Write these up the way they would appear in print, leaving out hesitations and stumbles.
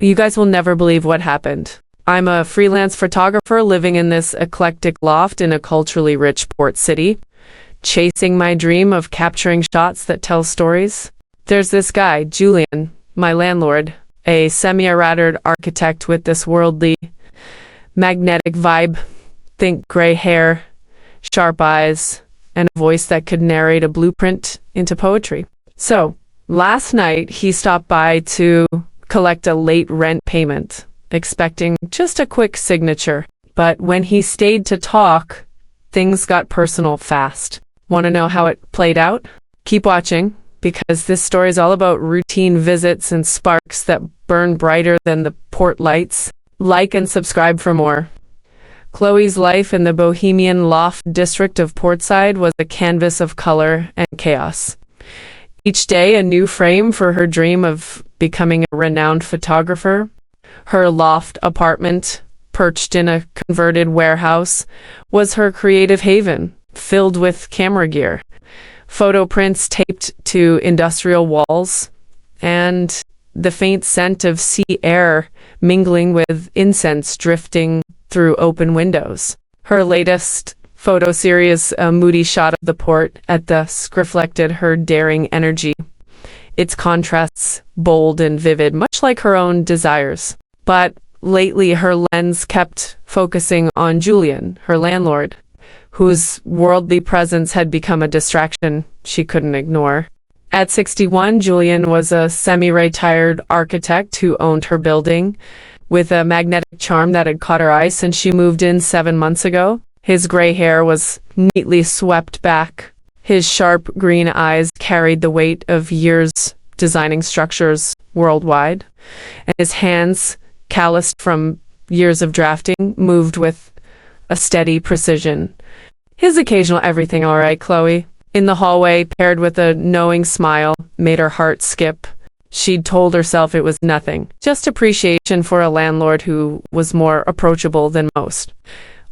You guys will never believe what happened. I'm a freelance photographer living in this eclectic loft in a culturally rich port city, chasing my dream of capturing shots that tell stories. There's this guy, Julian, my landlord, a semi-errated architect with this worldly, magnetic vibe. Think gray hair, sharp eyes, and a voice that could narrate a blueprint into poetry. So, last night he stopped by to collect a late rent payment, expecting just a quick signature. But when he stayed to talk, things got personal fast. Want to know how it played out? Keep watching, because this story is all about routine visits and sparks that burn brighter than the port lights. Like and subscribe for more. Chloe's life in the bohemian loft district of Portside was a canvas of color and chaos. Each day a new frame for her dream of becoming a renowned photographer. Her loft apartment, perched in a converted warehouse, was her creative haven, filled with camera gear, photo prints taped to industrial walls, and the faint scent of sea air mingling with incense drifting through open windows. Her latest photo series, a moody shot of the port at dusk, reflected her daring energy, its contrasts bold and vivid, much like her own desires. But lately her lens kept focusing on Julian, her landlord, whose worldly presence had become a distraction she couldn't ignore. At 61, Julian was a semi-retired architect who owned her building, with a magnetic charm that had caught her eye since she moved in 7 months ago. His gray hair was neatly swept back. His sharp green eyes carried the weight of years designing structures worldwide, and his hands, calloused from years of drafting, moved with a steady precision. His occasional "everything all right, Chloe?" in the hallway, paired with a knowing smile, made her heart skip. She'd told herself it was nothing, just appreciation for a landlord who was more approachable than most,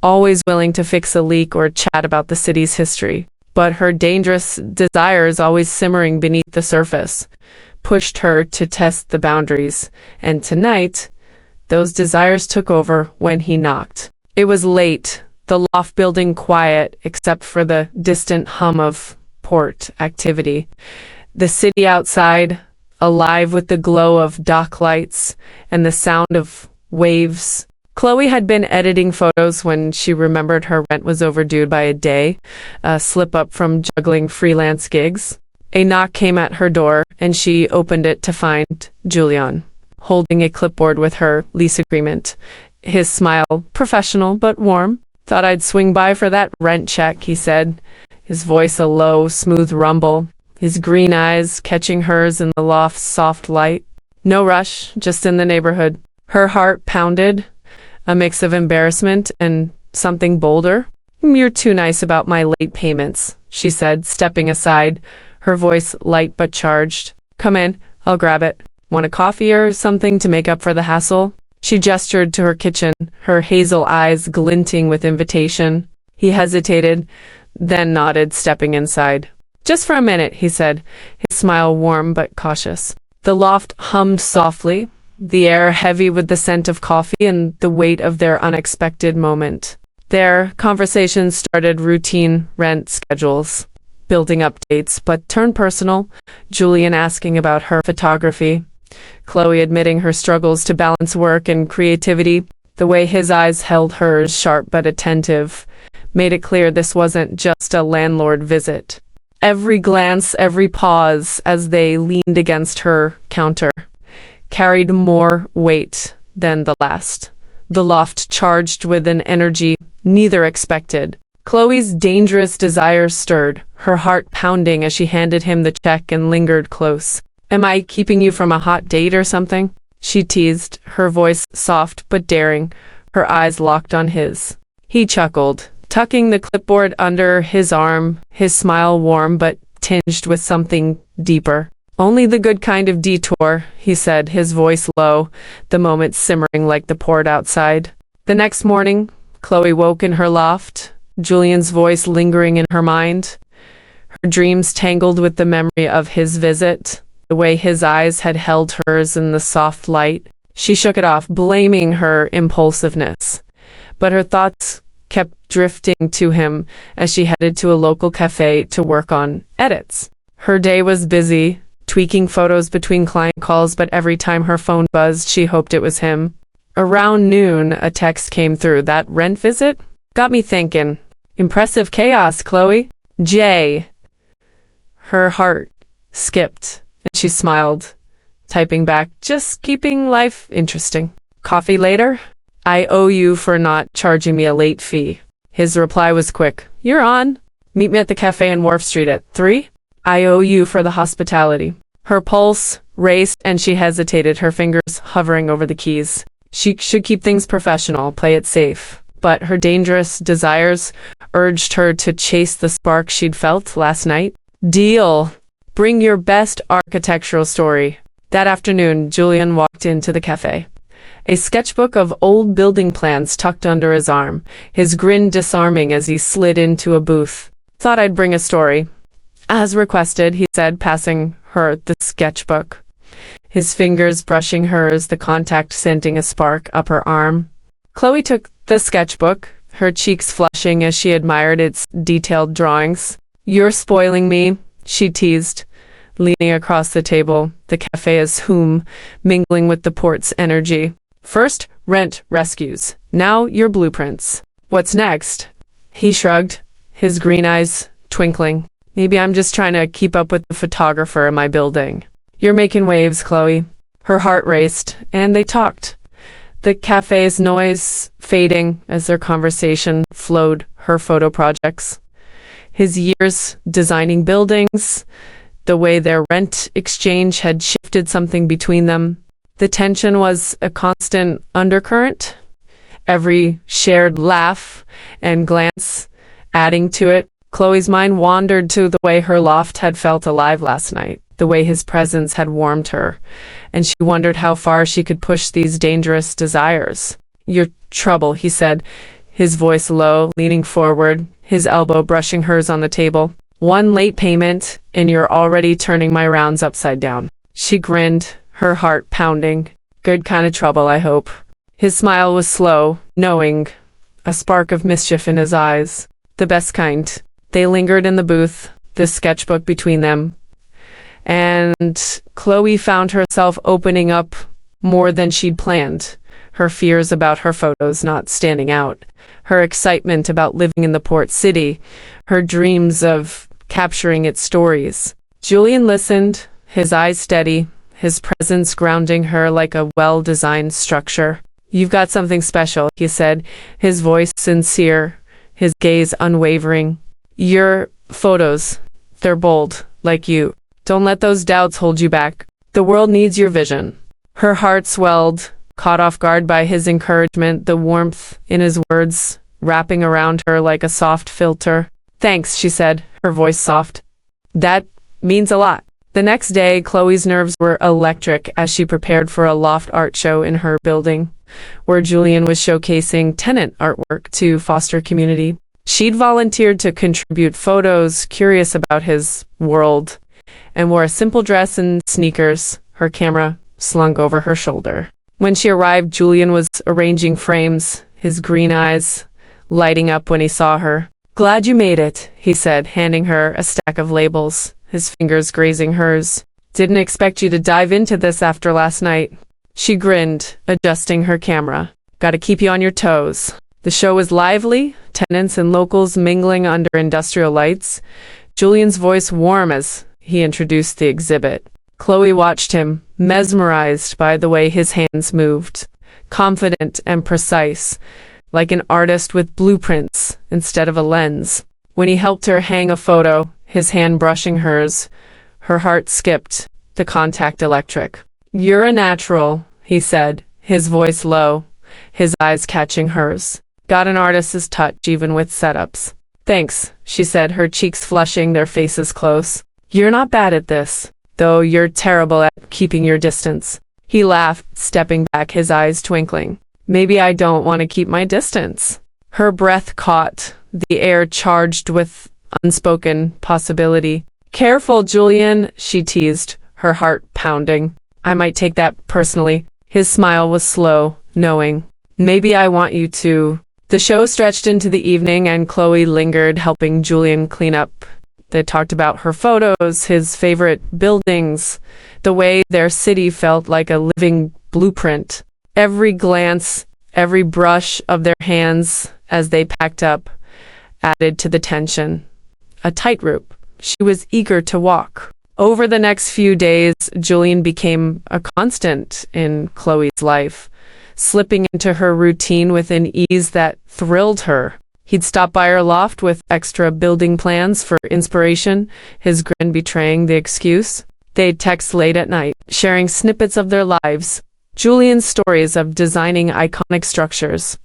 always willing to fix a leak or chat about the city's history. But her dangerous desires, always simmering beneath the surface, pushed her to test the boundaries. And tonight, those desires took over when he knocked. It was late, the loft building quiet except for the distant hum of port activity. The city outside, alive with the glow of dock lights and the sound of waves. Chloe had been editing photos when she remembered her rent was overdue by a day, a slip-up from juggling freelance gigs. A knock came at her door, and she opened it to find Julian, holding a clipboard with her lease agreement. His smile, professional but warm. "Thought I'd swing by for that rent check," he said, his voice a low, smooth rumble, his green eyes catching hers in the loft's soft light. "No rush, just in the neighborhood." Her heart pounded, a mix of embarrassment and something bolder. "You're too nice about my late payments," she said, stepping aside, her voice light but charged. "Come in, I'll grab it. Want a coffee or something to make up for the hassle?" She gestured to her kitchen, her hazel eyes glinting with invitation. He hesitated, then nodded, stepping inside. "Just for a minute," he said, his smile warm but cautious. The loft hummed softly, the air heavy with the scent of coffee and the weight of their unexpected moment. Their conversation started routine rent schedules, building updates, but turned personal, Julian asking about her photography, Chloe admitting her struggles to balance work and creativity. The way his eyes held hers, sharp but attentive, made it clear this wasn't just a landlord visit. Every glance, every pause as they leaned against her counter, carried more weight than the last. The loft charged with an energy neither expected. Chloe's dangerous desires stirred, her heart pounding as she handed him the check and lingered close. "Am I keeping you from a hot date or something?" she teased, her voice soft but daring, her eyes locked on his. He chuckled, tucking the clipboard under his arm, his smile warm but tinged with something deeper. "Only the good kind of detour," he said, his voice low, the moment simmering like the port outside. The next morning, Chloe woke in her loft, Julian's voice lingering in her mind, her dreams tangled with the memory of his visit, the way his eyes had held hers in the soft light. She shook it off, blaming her impulsiveness. But her thoughts kept drifting to him as she headed to a local cafe to work on edits. Her day was busy, tweaking photos between client calls, but every time her phone buzzed, she hoped it was him. Around noon, a text came through. That rent visit? Got me thinking. Impressive chaos, Chloe. Jay. Her heart skipped, and she smiled, typing back, just keeping life interesting. Coffee later? I owe you for not charging me a late fee. His reply was quick. You're on. Meet me at the cafe in Wharf Street at 3. I owe you for the hospitality. Her pulse raced and she hesitated, her fingers hovering over the keys. She should keep things professional, play it safe. But her dangerous desires urged her to chase the spark she'd felt last night. Deal. Bring your best architectural story. That afternoon, Julian walked into the cafe. A sketchbook of old building plans tucked under his arm, his grin disarming as he slid into a booth. Thought I'd bring a story. As requested, he said, passing her the sketchbook. His fingers brushing hers, the contact sending a spark up her arm. Chloe took the sketchbook, her cheeks flushing as she admired its detailed drawings. You're spoiling me, she teased, leaning across the table, the cafe's hum mingling with the port's energy. First, rent rescues. Now, your blueprints. What's next? He shrugged, his green eyes twinkling. Maybe I'm just trying to keep up with the photographer in my building. You're making waves, Chloe. Her heart raced, and they talked. The cafe's noise fading as their conversation flowed her photo projects. His years designing buildings, the way their rent exchange had shifted something between them. The tension was a constant undercurrent, every shared laugh and glance adding to it. Chloe's mind wandered to the way her loft had felt alive last night, the way his presence had warmed her, and she wondered how far she could push these dangerous desires. Your trouble, he said, his voice low, leaning forward, his elbow brushing hers on the table. One late payment, and you're already turning my rounds upside down. She grinned, her heart pounding. Good kind of trouble, I hope. His smile was slow, knowing, a spark of mischief in his eyes. The best kind. They lingered in the booth, the sketchbook between them, and Chloe found herself opening up more than she'd planned. Her fears about her photos not standing out, her excitement about living in the port city, her dreams of capturing its stories. Julian listened, his eyes steady, his presence grounding her like a well-designed structure. You've got something special, he said, his voice sincere, his gaze unwavering. Your photos, they're bold, like you. Don't let those doubts hold you back. The world needs your vision. Her heart swelled, caught off guard by his encouragement, the warmth in his words, wrapping around her like a soft filter. Thanks, she said, her voice soft. That means a lot. The next day, Chloe's nerves were electric as she prepared for a loft art show in her building, where Julian was showcasing tenant artwork to foster community. She'd volunteered to contribute photos, curious about his world, and wore a simple dress and sneakers, her camera slung over her shoulder. When she arrived, Julian was arranging frames, his green eyes lighting up when he saw her. Glad you made it, he said, handing her a stack of labels, his fingers grazing hers. Didn't expect you to dive into this after last night. She grinned, adjusting her camera. Gotta keep you on your toes. The show was lively, tenants and locals mingling under industrial lights, Julian's voice warm as he introduced the exhibit. Chloe watched him, mesmerized by the way his hands moved, confident and precise, like an artist with blueprints instead of a lens. When he helped her hang a photo, his hand brushing hers, her heart skipped, the contact electric. You're a natural, he said, his voice low, his eyes catching hers. Got an artist's touch even with setups. Thanks, she said, her cheeks flushing, their faces close. You're not bad at this, though you're terrible at keeping your distance. He laughed, stepping back, his eyes twinkling. Maybe I don't want to keep my distance. Her breath caught, the air charged with unspoken possibility. Careful, Julian, she teased, her heart pounding. I might take that personally. His smile was slow, knowing. Maybe I want you to. The show stretched into the evening and Chloe lingered, helping Julian clean up. They talked about her photos, his favorite buildings, the way their city felt like a living blueprint. Every glance, every brush of their hands as they packed up added to the tension. A tightrope she was eager to walk. Over the next few days, Julian became a constant in Chloe's life, slipping into her routine with an ease that thrilled her. He'd stop by her loft with extra building plans for inspiration, his grin betraying the excuse. They'd text late at night, sharing snippets of their lives, Julian's stories of designing iconic structures,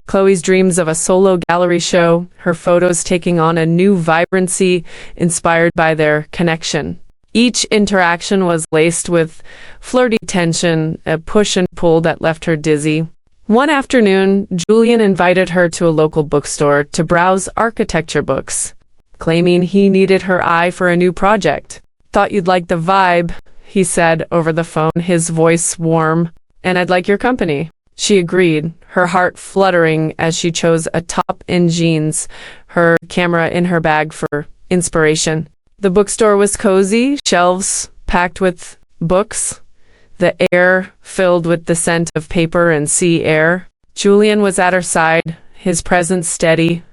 Chloe's dreams of a solo gallery show, her photos taking on a new vibrancy inspired by their connection. Each interaction was laced with flirty tension, a push and pull that left her dizzy. One afternoon, Julian invited her to a local bookstore to browse architecture books, claiming he needed her eye for a new project. Thought you'd like the vibe, he said over the phone, his voice warm, and I'd like your company. She agreed, her heart fluttering as she chose a top in jeans, her camera in her bag for inspiration. The bookstore was cozy, shelves packed with books, the air filled with the scent of paper and sea air. Julian was at her side, his presence steady,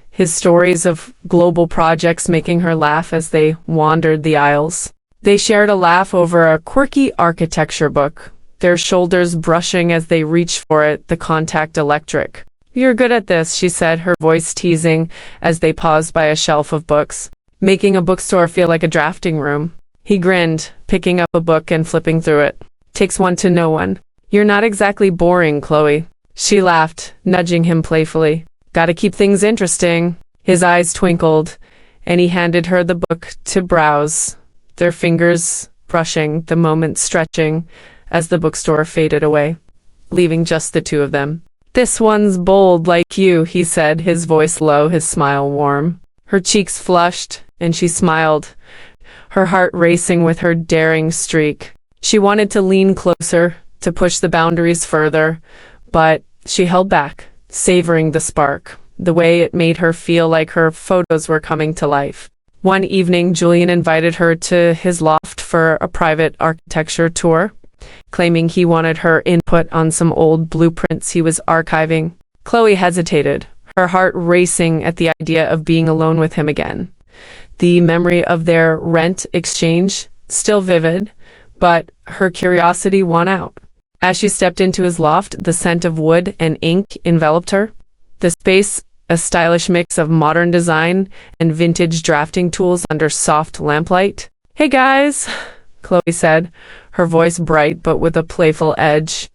his stories of global projects making her laugh as they wandered the aisles. They shared a laugh over a quirky architecture book, their shoulders brushing as they reached for it, the contact electric. You're good at this, she said, her voice teasing as they paused by a shelf of books, making a bookstore feel like a drafting room. He grinned, picking up a book and flipping through it. Takes one to know one. You're not exactly boring, Chloe. She laughed, nudging him playfully. Gotta keep things interesting. His eyes twinkled, and he handed her the book to browse, their fingers brushing, the moment stretching, as the bookstore faded away, leaving just the two of them. This one's bold like you, he said, his voice low, his smile warm. Her cheeks flushed, and she smiled, her heart racing with her daring streak. She wanted to lean closer, to push the boundaries further, but she held back, savoring the spark, the way it made her feel like her photos were coming to life. One evening, Julian invited her to his loft for a private architecture tour, claiming he wanted her input on some old blueprints he was archiving. Chloe hesitated, her heart racing at the idea of being alone with him again. The memory of their rent exchange, still vivid, but her curiosity won out. As she stepped into his loft, the scent of wood and ink enveloped her. The space, a stylish mix of modern design and vintage drafting tools under soft lamplight. Hey guys, Chloe said, her voice bright but with a playful edge,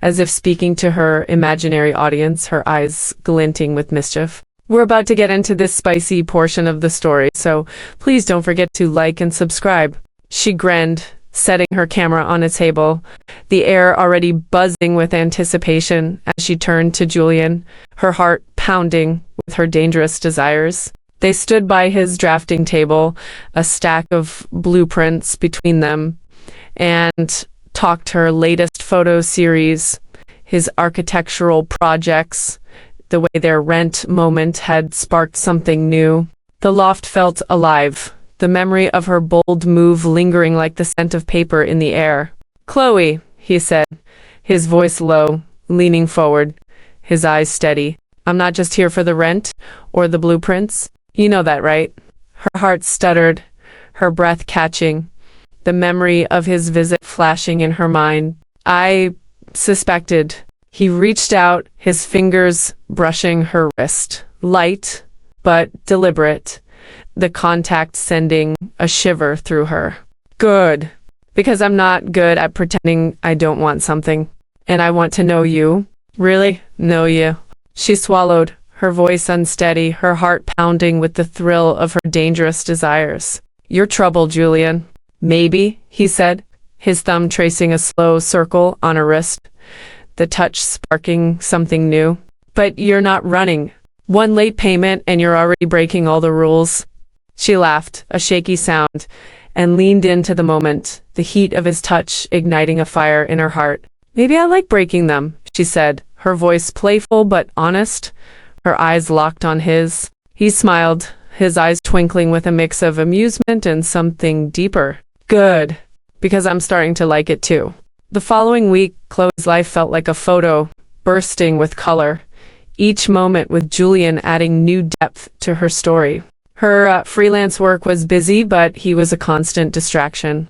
as if speaking to her imaginary audience, her eyes glinting with mischief. We're about to get into this spicy portion of the story, so please don't forget to like and subscribe. She grinned, setting her camera on a table, the air already buzzing with anticipation as she turned to Julian, her heart pounding with her dangerous desires. They stood by his drafting table, a stack of blueprints between them, and talked her latest photo series, his architectural projects, the way their rent moment had sparked something new. The loft felt alive, the memory of her bold move lingering like the scent of paper in the air. Chloe, he said, his voice low, leaning forward, his eyes steady. I'm not just here for the rent or the blueprints. You know that, right? Her heart stuttered, her breath catching, the memory of his visit flashing in her mind. I suspected. He reached out, his fingers brushing her wrist, light but deliberate, the contact sending a shiver through her. Good, because I'm not good at pretending I don't want something, and I want to know you. Really? Know you. She swallowed, her voice unsteady, her heart pounding with the thrill of her dangerous desires. You're trouble, Julian. Maybe, he said, his thumb tracing a slow circle on her wrist, the touch sparking something new. But you're not running. One late payment and you're already breaking all the rules. She laughed, a shaky sound, and leaned into the moment, the heat of his touch igniting a fire in her heart. Maybe I like breaking them, she said, her voice playful but honest, her eyes locked on his. He smiled, his eyes twinkling with a mix of amusement and something deeper. Good, because I'm starting to like it too. The following week, Chloe's life felt like a photo, bursting with color, each moment with Julian adding new depth to her story. Her freelance work was busy, but he was a constant distraction,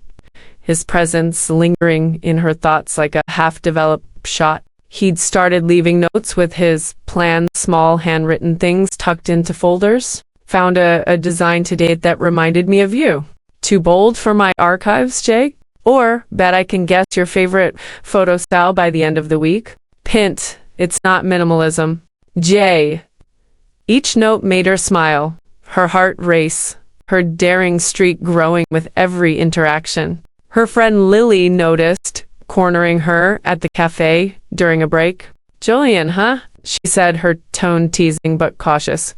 his presence lingering in her thoughts like a half-developed shot. He'd started leaving notes with his planned small handwritten things tucked into folders. Found a design to date that reminded me of you. Too bold for my archives, Jake? Or bet I can guess your favorite photo style by the end of the week? Hint, it's not minimalism. J. Each note made her smile, her heart race, her daring streak growing with every interaction. Her friend Lily noticed, cornering her at the cafe during a break. Julian, huh? She said, her tone teasing but cautious,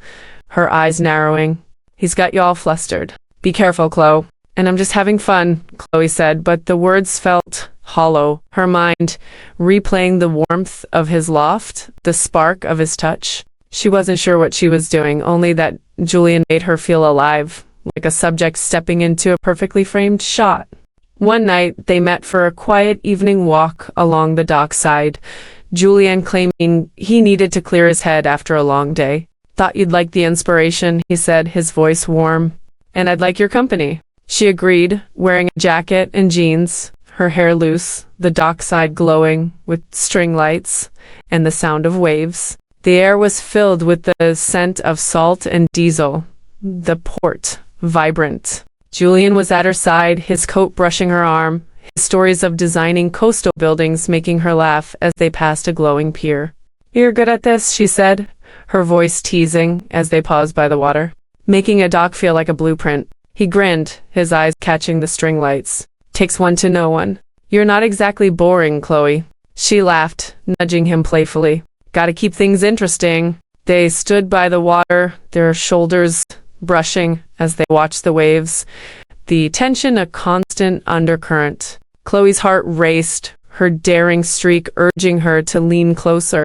her eyes narrowing. He's got you all flustered. Be careful, Chloe. And I'm just having fun, Chloe said, but the words felt hollow, her mind replaying the warmth of his loft, the spark of his touch. She wasn't sure what she was doing, only that Julian made her feel alive, like a subject stepping into a perfectly framed shot. One night, they met for a quiet evening walk along the dockside, Julian claiming he needed to clear his head after a long day. Thought you'd like the inspiration, he said, his voice warm. And I'd like your company. She agreed, wearing a jacket and jeans, her hair loose, the dockside glowing with string lights and the sound of waves. The air was filled with the scent of salt and diesel, the port vibrant. Julian was at her side, his coat brushing her arm, his stories of designing coastal buildings making her laugh as they passed a glowing pier. You're good at this, she said, her voice teasing as they paused by the water, making a dock feel like a blueprint. He grinned, his eyes catching the string lights. Takes one to know one. You're not exactly boring, Chloe. She laughed, nudging him playfully. Gotta keep things interesting. They stood by the water, their shoulders brushing as they watched the waves, the tension a constant undercurrent. Chloe's heart raced, her daring streak urging her to lean closer.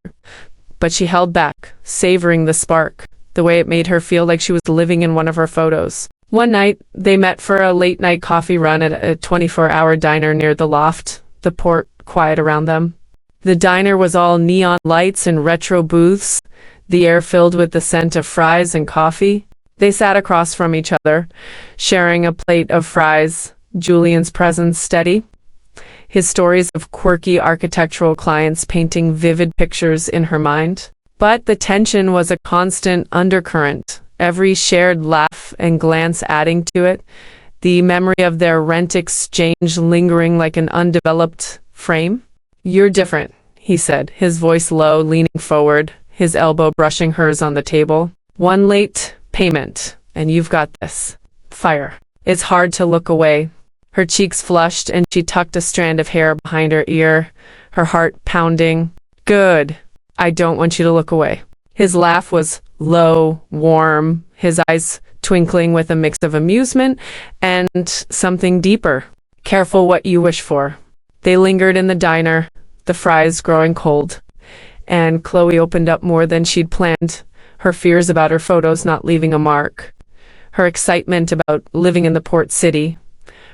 But she held back, savoring the spark, the way it made her feel like she was living in one of her photos. One night, they met for a late-night coffee run at a 24-hour diner near the loft, the port quiet around them. The diner was all neon lights and retro booths, the air filled with the scent of fries and coffee. They sat across from each other, sharing a plate of fries, Julian's presence steady, his stories of quirky architectural clients painting vivid pictures in her mind. But the tension was a constant undercurrent, every shared laugh and glance adding to it, the memory of their rent exchange lingering like an undeveloped frame. You're different, he said, his voice low, leaning forward, his elbow brushing hers on the table. One late payment, and you've got this. Fire. It's hard to look away. Her cheeks flushed, and she tucked a strand of hair behind her ear, her heart pounding. Good. I don't want you to look away. His laugh was low, warm, his eyes twinkling with a mix of amusement and something deeper. Careful what you wish for. They lingered in the diner, the fries growing cold, and Chloe opened up more than she'd planned, her fears about her photos not leaving a mark, her excitement about living in the port city,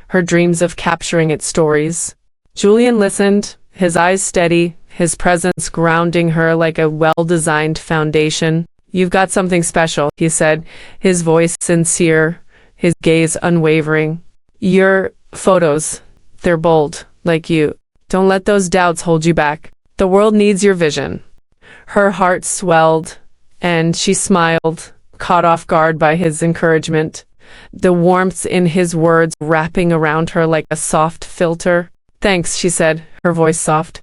her dreams of capturing its stories. Julian listened, his eyes steady, his presence grounding her like a well-designed foundation. You've got something special, he said, his voice sincere, his gaze unwavering. Your photos, they're bold, like you. Don't let those doubts hold you back. The world needs your vision. Her heart swelled, and she smiled, caught off guard by his encouragement, the warmth in his words wrapping around her like a soft filter. Thanks, she said, her voice soft.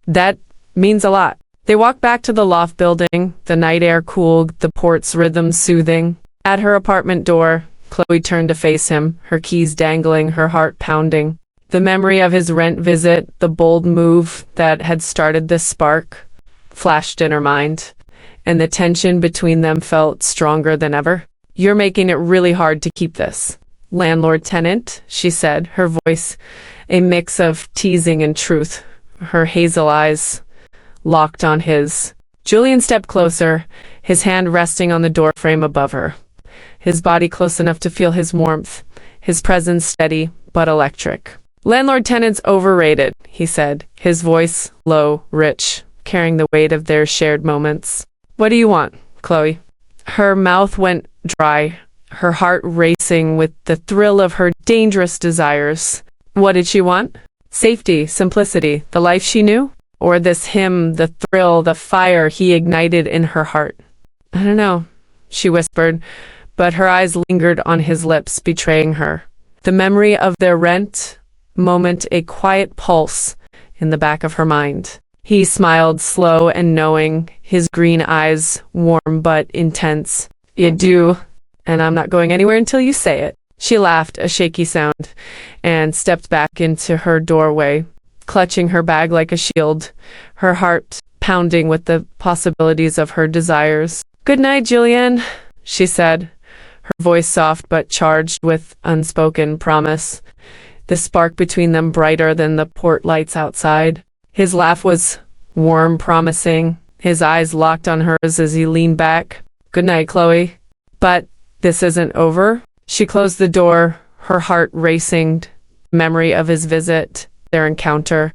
That means a lot. They walked back to the loft building, the night air cooled, the port's rhythm soothing. At her apartment door, Chloe turned to face him, her keys dangling, her heart pounding. The memory of his rent visit, the bold move that had started this spark, flashed in her mind, and the tension between them felt stronger than ever. You're making it really hard to keep this. Landlord-tenant, she said, her voice a mix of teasing and truth, her hazel eyes locked on his. Julian stepped closer, his hand resting on the doorframe above her, his body close enough to feel his warmth, his presence steady but electric. Landlord tenants overrated, he said, his voice low, rich, carrying the weight of their shared moments. What do you want, Chloe? Her mouth went dry, her heart racing with the thrill of her dangerous desires. What did she want? Safety, simplicity, the life she knew? Or this him, the thrill, the fire he ignited in her heart? I don't know, she whispered, but her eyes lingered on his lips, betraying her. The memory of their rent moment, a quiet pulse in the back of her mind. He smiled, slow and knowing, his green eyes warm but intense. You do, and I'm not going anywhere until you say it. She laughed, a shaky sound, and stepped back into her doorway, clutching her bag like a shield, her heart pounding with the possibilities of her desires. Good night, Julian, she said, her voice soft but charged with unspoken promise, the spark between them brighter than the port lights outside. His laugh was warm, promising, his eyes locked on hers as he leaned back. Good night, Chloe. But this isn't over. She closed the door, her heart racing, memory of his visit, their encounter,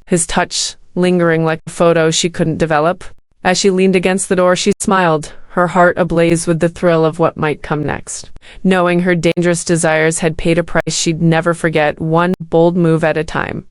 his touch lingering like a photo she couldn't develop. As she leaned against the door, she smiled, her heart ablaze with the thrill of what might come next. Knowing her dangerous desires had paid a price she'd never forget, one bold move at a time.